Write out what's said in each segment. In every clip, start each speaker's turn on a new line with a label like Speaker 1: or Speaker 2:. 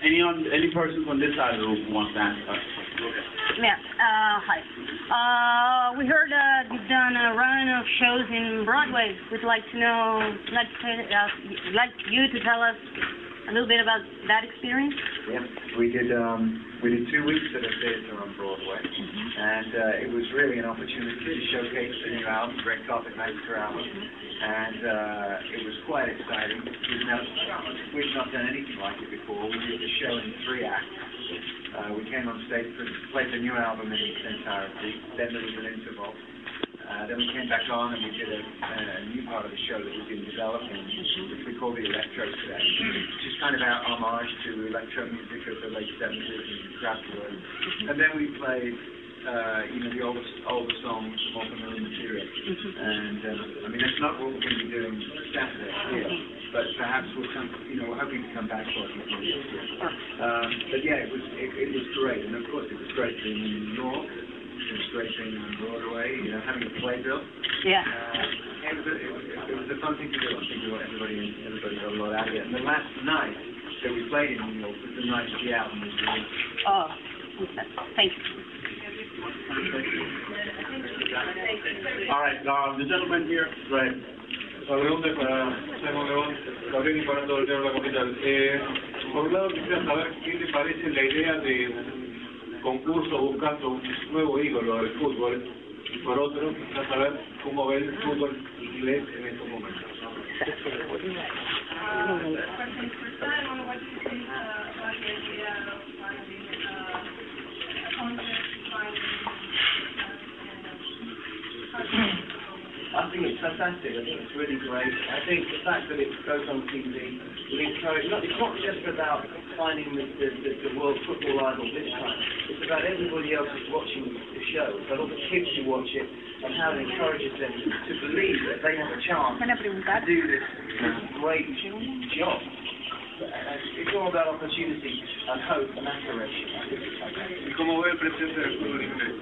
Speaker 1: Any person from this side of the room who wants to ask us?
Speaker 2: Yeah, hi. We heard you've done a run of shows in Broadway. We'd like to know, like you to tell us a little bit about that experience.
Speaker 3: Yeah, we did 2 weeks at a theatre on Broadway, and it was really an opportunity to showcase the new album, Red Carpet Master album, and it was quite exciting. We've not done anything like it before. We did the show in 3 acts. We came on stage to play the new album in its entirety. Then there was an interval. Then we came back on and we did a new part of the show that we've been developing, which we call the Electro Set, which is kind of our homage to electro music of the late 70s and Kraftwerk. And then we played, the older songs, more familiar material. And I mean, that's not what we're going to be doing Saturday here, but perhaps we're hoping to come back for it. But yeah, it was great, and of course it was great being in New York. It was great being on Broadway, having a playbill.
Speaker 2: Yeah.
Speaker 3: It was a fun thing to do. I think everybody got a lot out of it. And the last night that we played in New York was the night that the album was released.
Speaker 2: Oh, thank you.
Speaker 1: All right, the gentleman here, go ahead.
Speaker 4: La pregunta es para Simon León, Gabriel y para todo el tema de la capital. Por un lado quisiera saber qué te parece la idea de un concurso buscando un nuevo ídolo del fútbol, y por otro quisiera saber cómo ve el fútbol inglés en estos momentos.
Speaker 5: I think it's fantastic. I think it's really great. I think the fact that it goes on TV will encourage. It's not just about finding the world football idol this time. It's about everybody else who's watching the show. So all the kids who watch it and how it encourages them to believe that they have a chance to do this great job. It's all about opportunity and hope and aspiration.
Speaker 4: ¿Y cómo ve el presente del fútbol inglés?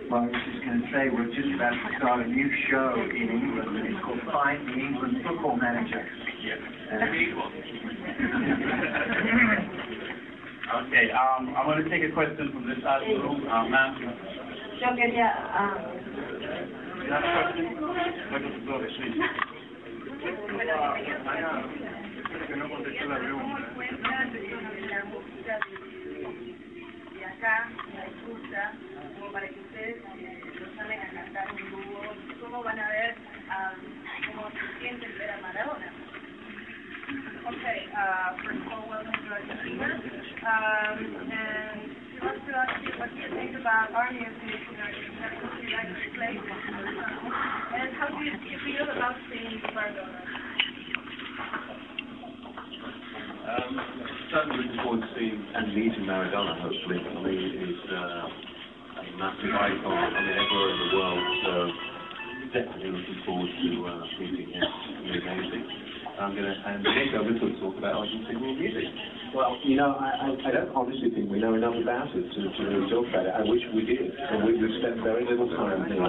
Speaker 3: Well, I was just going to say, we're just about to start a new show in England, and it's called Find the England Football Manager.
Speaker 1: Okay, I'm going to take a question from this side of the room. Ma'am.
Speaker 2: Yo quería...
Speaker 1: You have a question?
Speaker 4: Que no contestó la pregunta.
Speaker 6: Acá, la disputa, como para que ustedes lo salen a cantar un dúo, cómo van a ver, cómo se sienten ver a Maradona. Okay, first of all, welcome to Argentina, and we want to ask you what you think about our music in Argentina, what you like to play, and how do you feel about singing Maradona?
Speaker 7: Certainly looking forward to seeing and meeting Maradona, hopefully. For me, he's a massive icon everywhere in the world, so definitely looking forward to meeting him. He's amazing. I'm going to hand Nick over to talk about Argentinian music.
Speaker 8: Well, I don't honestly think we know enough about it to really talk about it. I wish we did, and we've spent very little time here.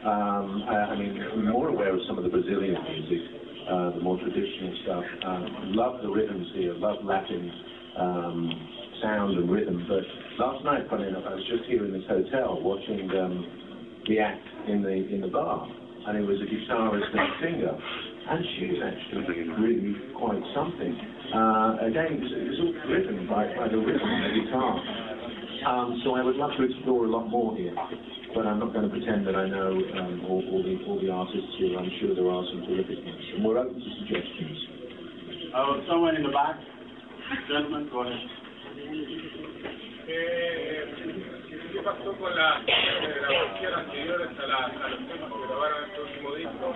Speaker 8: I mean, we're more aware of some of the Brazilian music. The more traditional stuff. Love the rhythms here, love Latin sound and rhythm. But last night, funny enough, I was just here in this hotel watching the act in the bar, and it was a guitarist and a singer, and she was actually really quite something. Again, it was all driven by the rhythm and the guitar. So I would love to explore a lot more here. But I'm not going to pretend that I know all the artists here. I'm sure there are some terrific ones. And we're open to suggestions.
Speaker 1: Someone in the back. Gentlemen, go ahead.
Speaker 4: ¿Qué pasó con las grabaciones anteriores a los temas que grabaron este último disco?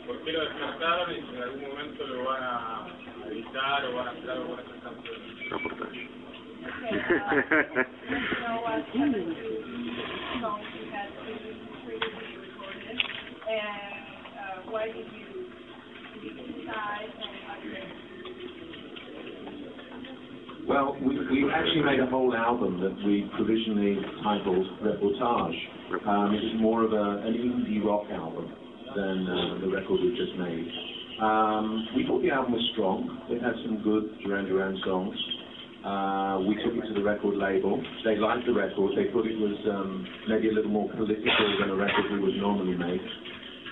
Speaker 4: ¿Por qué lo descartaron y si en algún momento lo van a editar o van a hacer algo con esas canciones?
Speaker 6: And why did you decide?
Speaker 8: Well, we actually made a whole album that we provisionally titled Reportage. It was more of an indie rock album than the record we just made. We thought the album was strong. It had some good Duran songs. We took it to the record label. They liked the record. They thought it was maybe a little more political than a record we would normally make.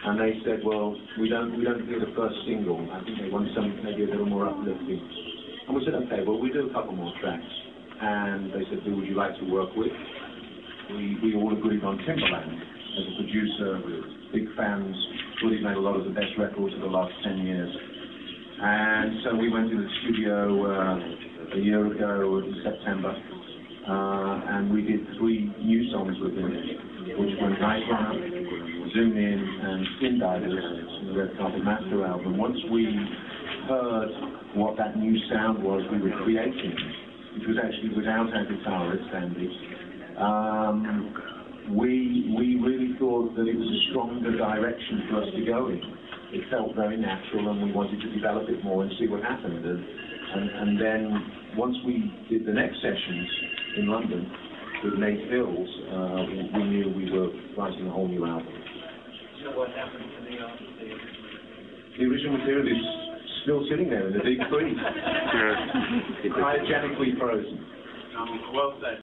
Speaker 8: And they said, well, we don't do the first single. I think they want something maybe a little more uplifting. And we said, okay, well, we do a couple more tracks. And they said, who would you like to work with? We all agreed on Timbaland as a producer, big fans. Thought he's made a lot of the best records of the last 10 years. And so we went to the studio a year ago in September, and we did 3 new songs with him, which were Night Runner, Zoom In, and Skin Divers in the Red Carpet Master album. Once we heard what that new sound was we were creating, which was actually without our guitarist, Andy, we really thought that it was a stronger direction for us to go in. It felt very natural, and we wanted to develop it more and see what happened. And then once we did the next sessions in London with Nate Hills, we knew we were writing a whole new album.
Speaker 5: So what happened to the
Speaker 8: The original material is still sitting there in the deep freeze. Cryogenically frozen.
Speaker 1: Well said.